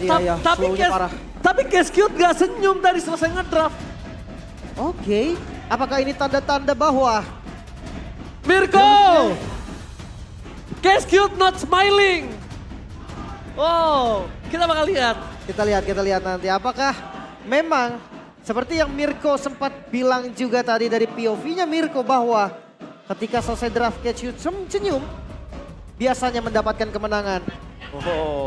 Iya, slownya parah. Tapi Cascute gak senyum tadi selesai ngedraft. Oke, apakah ini tanda-tanda bahwa Mirko! Cascute not smiling. Oh, kita bakal lihat. kita lihat nanti apakah memang seperti yang Mirko sempat bilang juga tadi dari POV-nya Mirko bahwa ketika selesai draft Cascute senyum biasanya mendapatkan kemenangan.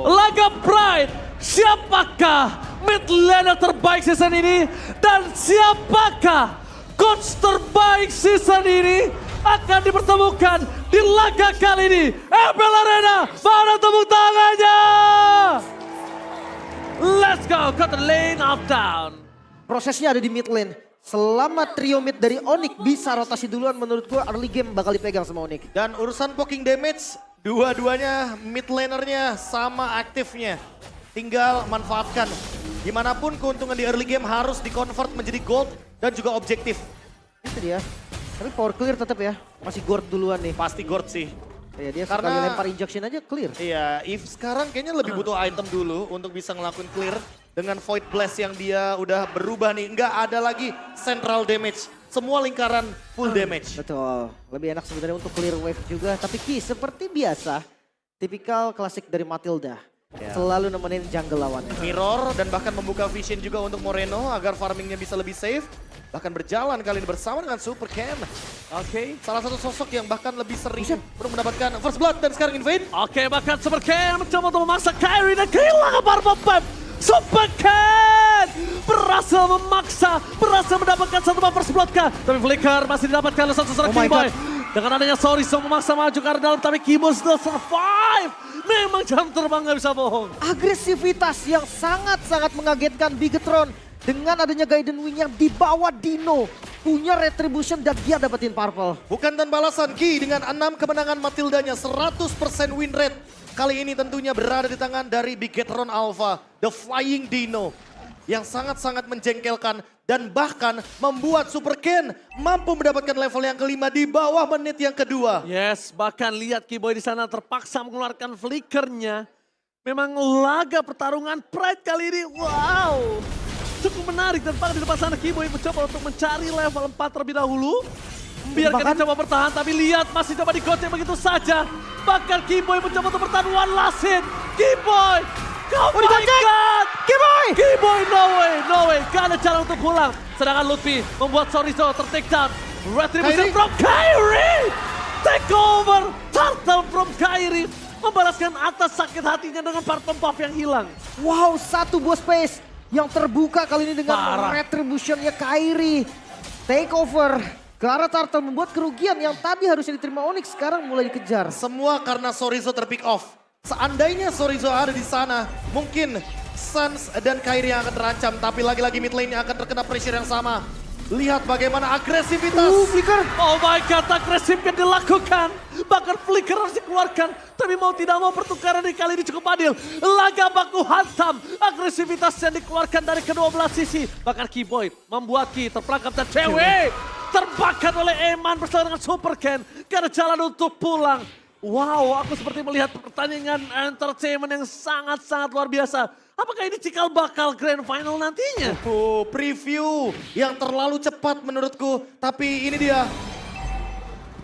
Laga Pride, siapakah mid laner terbaik season ini? Dan siapakah coach terbaik season ini? Akan dipertemukan di laga kali ini. MPL Arena, mana tepuk tangannya? Let's go, cut the lane up down. Prosesnya ada di mid lane. Selama trio mid dari Onyx bisa rotasi duluan menurut gue early game bakal dipegang sama Onyx. Dan urusan poking damage, dua-duanya mid lanernya sama aktifnya. Tinggal manfaatkan. Gimanapun keuntungan di early game harus di-convert menjadi gold dan juga objektif. Itu dia. Tapi power clear tetap ya. Masih Gord duluan nih. Pasti gold sih. Ya, dia Karena- sekali lempar injection aja clear. Iya, Eve sekarang kayaknya lebih butuh item dulu untuk bisa ngelakuin clear. Dengan Void Blast yang dia udah berubah nih. Nggak ada lagi central damage. Semua lingkaran full damage. Betul. Lebih enak sebenarnya untuk clear wave juga. Tapi Ki seperti biasa. Tipikal klasik dari Matilda. Ya. Selalu nemenin jungle lawannya. Mirror dan bahkan membuka vision juga untuk Moreno agar farmingnya bisa lebih safe. Bahkan berjalan kali ini bersama dengan Super Ken. Oke. Salah satu sosok yang bahkan lebih sering untuk mendapatkan first blood dan sekarang invade. Oke, bahkan Super Ken mencoba untuk memaksa Kyrie dan kehilangan purple pipe. Super Ken berhasil memaksa, berhasil mendapatkan satu first blood kah? Tapi Flicker masih didapatkan oleh satu seorang Oh my Keyboy. God. Dengan adanya Sorizo memaksa maju ke arah dalam, tapi Keyboy still survive. Memang jam terbang gak bisa bohong. Agresivitas yang sangat-sangat mengagetkan Bigetron. Dengan adanya Gaiden Wing yang dibawa Dino. Punya retribution dan dia dapetin purple. Bukan tanpa alasan, Ki dengan 6 kemenangan Matildanya 100% win rate. Kali ini tentunya berada di tangan dari Bigetron Alpha, The Flying Dino. Yang sangat-sangat menjengkelkan dan bahkan membuat Super Ken mampu mendapatkan level yang kelima di bawah menit yang kedua. Yes, bahkan lihat Keyboy di sana terpaksa mengeluarkan flickernya. Memang laga pertarungan Pride kali ini, wow. Cukup menarik dan bahkan di depan sana Keyboy mencoba untuk mencari level 4 terlebih dahulu. Biarkan Bahkan- dia coba bertahan, tapi lihat masih coba digocek begitu saja. Bahkan Keyboy mencoba untuk bertahan one last hit. Keyboy, oh my digocek! god! Keyboy! Keyboy, no way, gak ada cara untuk pulang. Sedangkan Lutfi membuat Sorizo ter-take down. Retribution Kyrie. from Kyrie! Take over, turtle from Kyrie. Membalaskan atas sakit hatinya dengan purple buff yang hilang. Wow, satu bos space yang terbuka kali ini dengan Parah. retributionnya Kyrie. Take over. Ke arah Turtle membuat kerugian yang tadi harusnya diterima Onyx sekarang mulai dikejar. Semua karena Sorizo terpick off. Seandainya Sorizo ada di sana, mungkin Suns dan Kyrie yang akan terancam. Tapi lagi-lagi mid lane-nya akan terkena pressure yang sama. Lihat bagaimana agresivitas. Flicker. Oh my god, agresifnya dilakukan. Bahkan Flicker harus dikeluarkan. Tapi mau tidak mau pertukaran di kali ini cukup adil. Laga baku hantam. Agresivitas yang dikeluarkan dari kedua belah sisi. Bahkan Keyboy membuat Key terperangkap dan cewek. Terbakar oleh Eman bersama dengan Super Ken. Gak ada jalan untuk pulang. Wow, aku seperti melihat pertandingan entertainment yang sangat-sangat luar biasa. Apakah ini cikal bakal grand final nantinya? Oh, preview yang terlalu cepat menurutku. Tapi ini dia.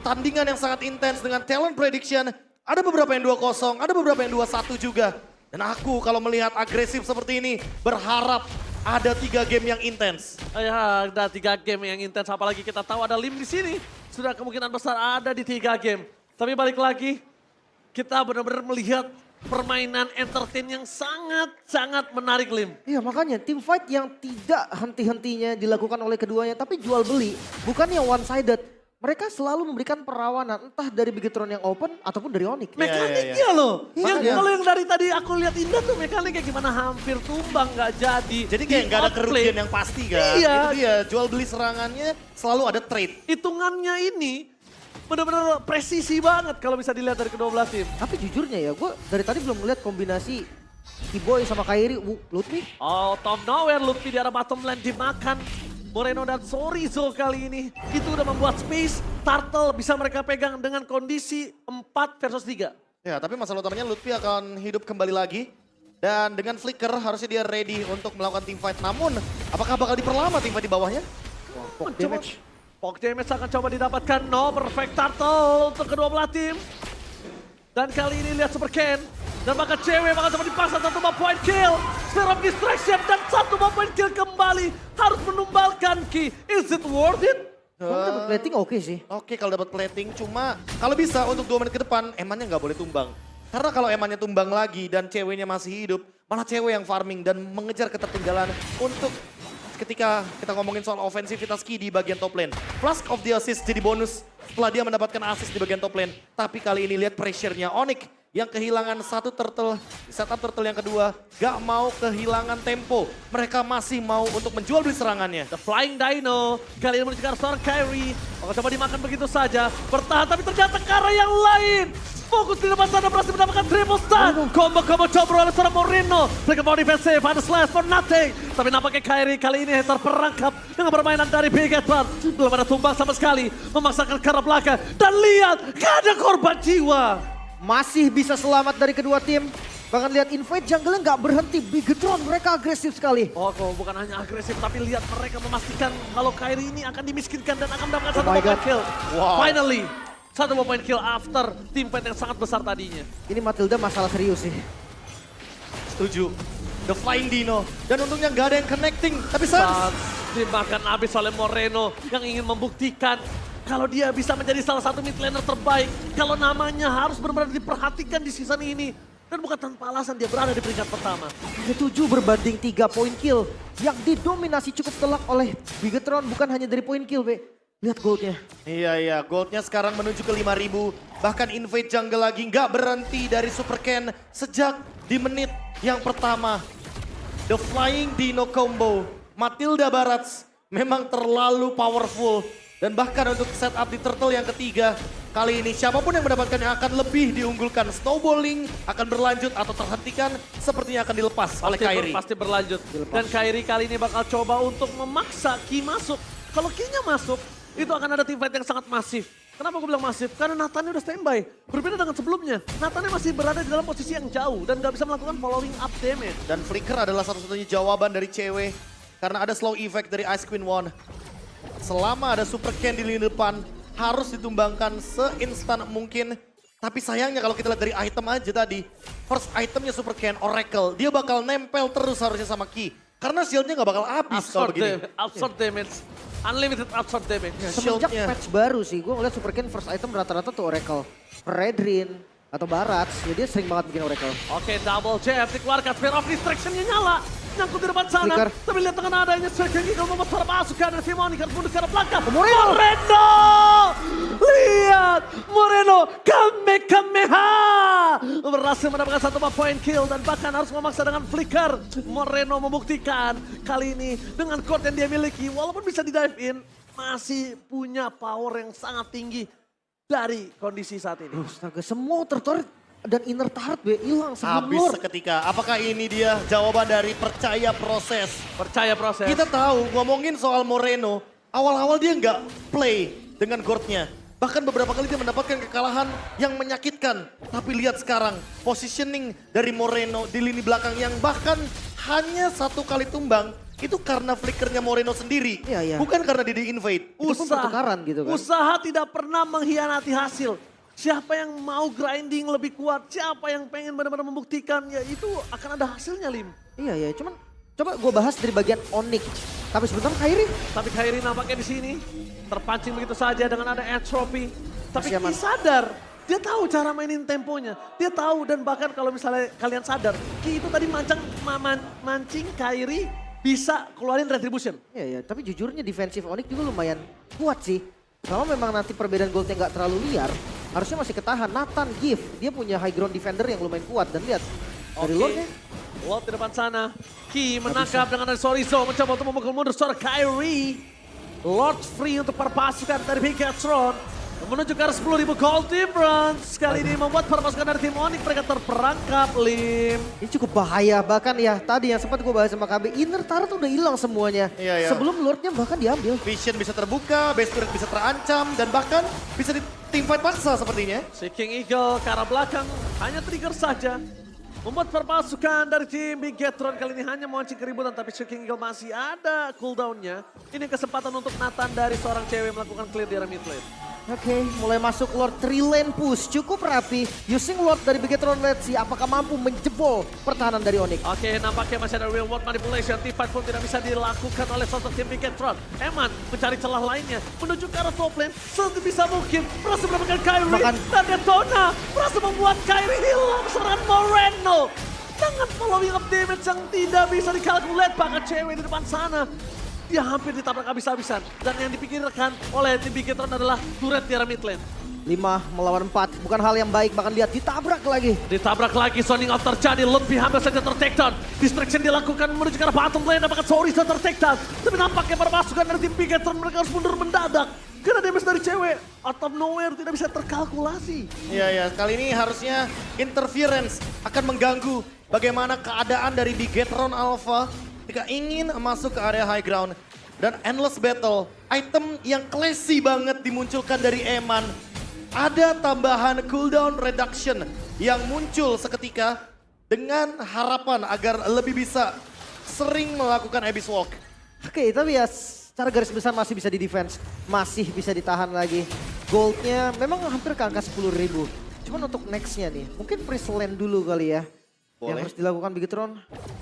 Tandingan yang sangat intens dengan talent prediction. Ada beberapa yang 2-0, ada beberapa yang 2-1 juga. Dan aku kalau melihat agresif seperti ini berharap ada 3 game yang intens. Ya, ada 3 game yang intens. Apalagi kita tahu ada Lim di sini. Sudah kemungkinan besar ada di 3 game. Tapi balik lagi, kita benar-benar melihat permainan entertain yang sangat-sangat menarik, Lim. Iya makanya tim fight yang tidak henti-hentinya dilakukan oleh keduanya tapi jual beli. Bukan yang one sided. Mereka selalu memberikan perlawanan entah dari Bigetron yang open ataupun dari Onyx. Mekaniknya loh. Yang Makanya. kalau yang dari tadi aku lihat Indah tuh mekaniknya gimana hampir tumbang nggak jadi. Jadi kayak nggak ada Di-outplay. kerugian yang pasti kan. Iya. Itu dia, jual beli serangannya selalu ada trade. Hitungannya ini benar-benar presisi banget kalau bisa dilihat dari kedua belah tim. Tapi jujurnya ya gue dari tadi belum melihat kombinasi Keyboy sama Kyrie. Lutfi. Out of nowhere Lutfi di arah bottom lane dimakan. Moreno dan Sorizo kali ini. Itu udah membuat space. Turtle bisa mereka pegang dengan kondisi 4 versus 3. Ya, tapi masalah utamanya Lutfi akan hidup kembali lagi. Dan dengan flicker harusnya dia ready untuk melakukan team fight. Namun apakah bakal diperlama team fight di bawahnya? Poke Mencoba- damage. Poke damage akan coba didapatkan. No perfect turtle untuk kedua belah tim. Dan kali ini lihat Super Ken. Dan bahkan cewek bakal coba dipaksa satu ball point kill. Sphere of Distraction dan satu ball point kill kembali. Harus menumbalkan Ki. Is it worth it? Kalau dapat plating oke sih. Oke kalau dapat plating, cuma kalau bisa untuk 2 menit ke depan emannya nggak boleh tumbang. Karena kalau emannya tumbang lagi dan ceweknya masih hidup, malah cewek yang farming dan mengejar ketertinggalan untuk ketika kita ngomongin soal ofensivitas Ki di bagian top lane. Flask of the assist jadi bonus setelah dia mendapatkan assist di bagian top lane. Tapi kali ini lihat pressure-nya Onyx yang kehilangan satu turtle, di setup turtle yang kedua gak mau kehilangan tempo. Mereka masih mau untuk menjual beli serangannya. The Flying Dino kali ini menuju ke arah seorang Kyrie. Akan coba dimakan begitu saja. Bertahan tapi ternyata ke arah yang lain. Fokus di depan sana berhasil mendapatkan triple stun. Combo-combo coba oleh seorang Moreno. Mereka mau defensive, ada slash for nothing. Tapi nampaknya Kyrie kali ini terperangkap dengan permainan dari Bigetron. Belum ada tumbang sama sekali. Memaksakan ke arah belakang. Dan lihat, gak ada korban jiwa. Masih bisa selamat dari kedua tim. Bahkan lihat invade jungle-nya nggak berhenti. Bigetron mereka agresif sekali. Oh, kok bukan hanya agresif, tapi lihat mereka memastikan kalau Kyrie ini akan dimiskinkan dan akan mendapatkan satu my point God. kill. Wow. Finally, satu point kill after team fight yang sangat besar tadinya. Ini Matilda masalah serius sih. Setuju. The Flying Dino. Dan untungnya nggak ada yang connecting. Tapi Sans. Saat dimakan habis oleh Moreno yang ingin membuktikan kalau dia bisa menjadi salah satu mid laner terbaik. Kalau namanya harus benar-benar diperhatikan di season ini. Dan bukan tanpa alasan dia berada di peringkat pertama. 7 berbanding 3 poin kill. Yang didominasi cukup telak oleh Bigetron bukan hanya dari poin kill, Be. Lihat goldnya. Iya, goldnya sekarang menuju ke 5.000. Bahkan invade jungle lagi nggak berhenti dari Super Ken sejak di menit yang pertama. The Flying Dino combo, Matilda Barats memang terlalu powerful. Dan bahkan untuk setup di turtle yang ketiga, kali ini siapapun yang mendapatkannya akan lebih diunggulkan. Snowballing akan berlanjut atau terhentikan, sepertinya akan dilepas oleh Kyrie. Pasti berlanjut. Dan Kyrie kali ini bakal coba untuk memaksa Ki masuk. Kalau Ki-nya masuk, itu akan ada team fight yang sangat masif. Kenapa gue bilang masif? Karena Nathan udah standby. Berbeda dengan sebelumnya. Nathan masih berada di dalam posisi yang jauh dan gak bisa melakukan following up damage. Dan flicker adalah satu-satunya jawaban dari cewek. Karena ada slow effect dari Ice Queen One. Selama ada Super Ken di lini depan, harus ditumbangkan seinstan mungkin. Tapi sayangnya kalau kita lihat dari item aja tadi, first itemnya Super Ken, Oracle, dia bakal nempel terus harusnya sama Ki. Karena shieldnya nggak bakal habis kalau begini. Absurd damage. Unlimited absurd damage. Semenjak Shieldnya. patch baru sih, gue ngeliat Super Ken first item rata-rata tuh Oracle. Redrin atau Barats, ya dia sering banget bikin Oracle. Oke, double jab dikeluarkan. Sphere of Distraction-nya nyala. Nyangkut di depan sana. Flicker. Tapi lihat dengan adanya Second Eagle memutar pasukan dari Simoni. Kan mundur ke arah belakang. Moreno. Lihat. Moreno. Kamehameha. Berhasil mendapatkan satu point kill. Dan bahkan harus memaksa dengan flicker. Moreno membuktikan kali ini dengan core yang dia miliki. Walaupun bisa di dive in. Masih punya power yang sangat tinggi dari kondisi saat ini. Astaga, semua tertarik dan inner turret Be hilang sebelum Habis Lord. seketika. Apakah ini dia jawaban dari percaya proses? Percaya proses. Kita tahu ngomongin soal Moreno, awal-awal dia nggak play dengan Gordnya. Bahkan beberapa kali dia mendapatkan kekalahan yang menyakitkan. Tapi lihat sekarang, positioning dari Moreno di lini belakang yang bahkan hanya satu kali tumbang. Itu karena flickernya Moreno sendiri. Iya, iya. Bukan karena dia di invade. Itu pun pertukaran gitu kan. Usaha tidak pernah mengkhianati hasil. Siapa yang mau grinding lebih kuat, siapa yang pengen benar-benar membuktikan, ya itu akan ada hasilnya, Lim. Iya, cuman coba gue bahas dari bagian Onyx. Tapi sebentar Kyrie. Tapi Kyrie nampaknya di sini terpancing begitu saja dengan ada entropy. Tapi Masih aman. Ki sadar, dia tahu cara mainin temponya. Dia tahu dan bahkan kalau misalnya kalian sadar, Ki itu tadi mancing Kyrie bisa keluarin retribution. Iya, tapi jujurnya defensif Onyx juga lumayan kuat sih. Kalau memang nanti perbedaan goldnya nggak terlalu liar, harusnya masih ketahan. Nathan, Gift, dia punya high ground defender yang lumayan kuat. Dan lihat, dari Lordnya. Lord di depan sana. Ki menangkap dengan ada Sorizo. Mencoba untuk memukul mundur seorang Kyrie. Lord free untuk para pasukan dari Bigetron. Menuju ke arah 10.000 gold difference. Kali ini membuat para pasukan dari tim Onyx mereka terperangkap, Lim. Ini cukup bahaya. Bahkan ya tadi yang sempat gue bahas sama KB, inner turret udah hilang semuanya. Iya. Sebelum Lordnya bahkan diambil. Vision bisa terbuka, base turret bisa terancam, dan bahkan bisa di team fight paksa sepertinya. Si King Eagle ke arah belakang hanya trigger saja. Membuat perpasukan dari tim Bigetron kali ini hanya memancing keributan, tapi Shocking Eagle masih ada cooldown-nya. Ini kesempatan untuk Nathan dari seorang cewek melakukan clear di area mid lane. Oke, mulai masuk Lord 3 lane push. Cukup rapi. Using Lord dari Bigetron, let's see apakah mampu menjebol pertahanan dari Onyx. Oke, nampaknya masih ada real world manipulation. T-fight pun tidak bisa dilakukan oleh sosok tim Bigetron. Eman mencari celah lainnya, menuju ke arah top lane. Sebisa mungkin, berhasil mendapatkan Kyrie. Dan Detona berhasil membuat Kyrie hilang serangan Moreno. Dengan following up damage yang tidak bisa dikalkulate. Bahkan cewek di depan sana, dia hampir ditabrak habis-habisan. Dan yang dipikirkan oleh tim Bigetron adalah turret di arah mid lane. 5 melawan 4, bukan hal yang baik, bahkan lihat ditabrak lagi. Ditabrak lagi, zoning out terjadi, Lutfi hampir saja ter-takedown. Distraction dilakukan menuju ke arah bottom lane, apakah Sorisa ter-takedown. Tapi nampaknya perpasukan dari tim Bigetron mereka harus mundur mendadak. Karena damage dari cewek, out of nowhere tidak bisa terkalkulasi. Iya, kali ini harusnya interference akan mengganggu bagaimana keadaan dari Bigetron Alpha ketika ingin masuk ke area high ground. Dan endless battle, item yang classy banget dimunculkan dari Eman. Ada tambahan cooldown reduction yang muncul seketika dengan harapan agar lebih bisa sering melakukan Abyss Walk. Oke, tapi ya secara garis besar masih bisa di defense. Masih bisa ditahan lagi. Goldnya memang hampir ke angka 10.000. Cuman untuk nextnya nih, mungkin Priest Land dulu kali ya. Yang Boleh. harus dilakukan Bigetron.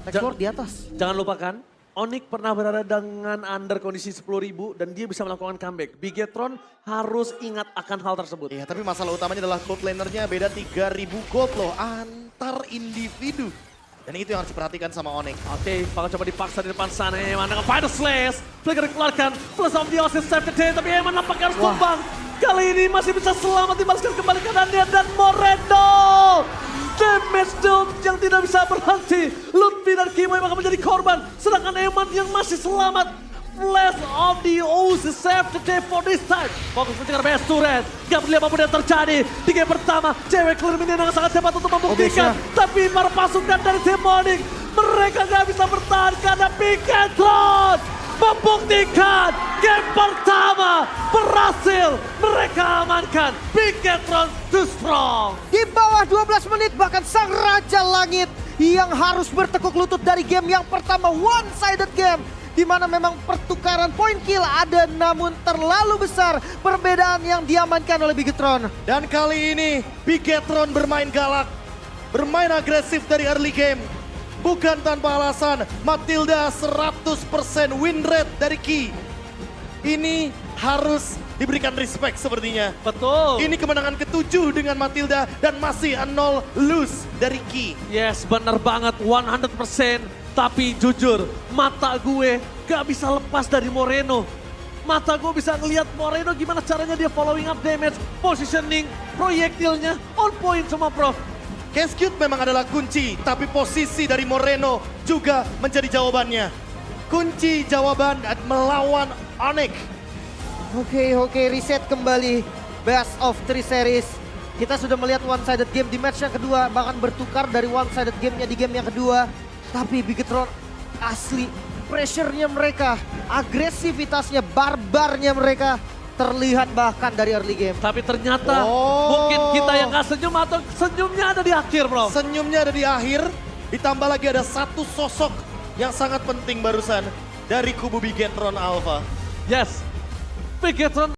Next Lord di atas. Jangan lupakan, Onyx pernah berada dengan under kondisi 10.000 dan dia bisa melakukan comeback. Bigetron harus ingat akan hal tersebut. Iya, tapi masalah utamanya adalah gold lanernya beda 3.000 gold loh antar individu. Dan itu yang harus diperhatikan sama Onyx. Oke, bakal coba dipaksa di depan sana. Eman dengan Final Slash. Flicker dikeluarkan. Plus of the Oasis save the day. Tapi Eman nampaknya harus tumbang. Kali ini masih bisa selamat dibalaskan kembali ke Daniel dan Moreno. Damage dealt yang tidak bisa berhenti. Lutfi dan Kimo yang akan menjadi korban. Sedangkan Eman yang masih selamat. Flash of the Oasis save the day for this time. Fokus mencegah best turret. Gak peduli apapun yang terjadi. Di game pertama, cewek clear minion dengan sangat cepat untuk membuktikan. Tapi para pasukan dari tim Onyx, mereka gak bisa bertahan karena Bigetron membuktikan game pertama berhasil mereka amankan. Bigetron too strong. Di bawah 12 menit bahkan sang Raja Langit yang harus bertekuk lutut dari game yang pertama one-sided game. Di mana memang pertukaran point kill ada namun terlalu besar perbedaan yang diamankan oleh Bigetron. Dan kali ini Bigetron bermain galak, bermain agresif dari early game. Bukan tanpa alasan, Matilda 100% win rate dari Ki. Ini harus diberikan respect sepertinya. Betul. Ini kemenangan ke-7 dengan Matilda dan masih 0 lose dari Ki. Yes, benar banget 100%. Tapi jujur, mata gue gak bisa lepas dari Moreno. Mata gue bisa ngelihat Moreno gimana caranya dia following up damage, positioning, proyektilnya on point semua Prof. Cascade memang adalah kunci, tapi posisi dari Moreno juga menjadi jawabannya. Kunci jawaban melawan Onyx. Oke, reset kembali. Best of 3 series. Kita sudah melihat one-sided game di match yang kedua. Bahkan bertukar dari one-sided gamenya di game yang kedua. Tapi Bigetron asli pressure-nya mereka, agresivitasnya, barbarnya mereka terlihat bahkan dari early game. Tapi ternyata mungkin kita yang gak senyum atau senyumnya ada di akhir Bro. Senyumnya ada di akhir, ditambah lagi ada satu sosok yang sangat penting barusan dari kubu Bigetron Alpha. Yes, Bigetron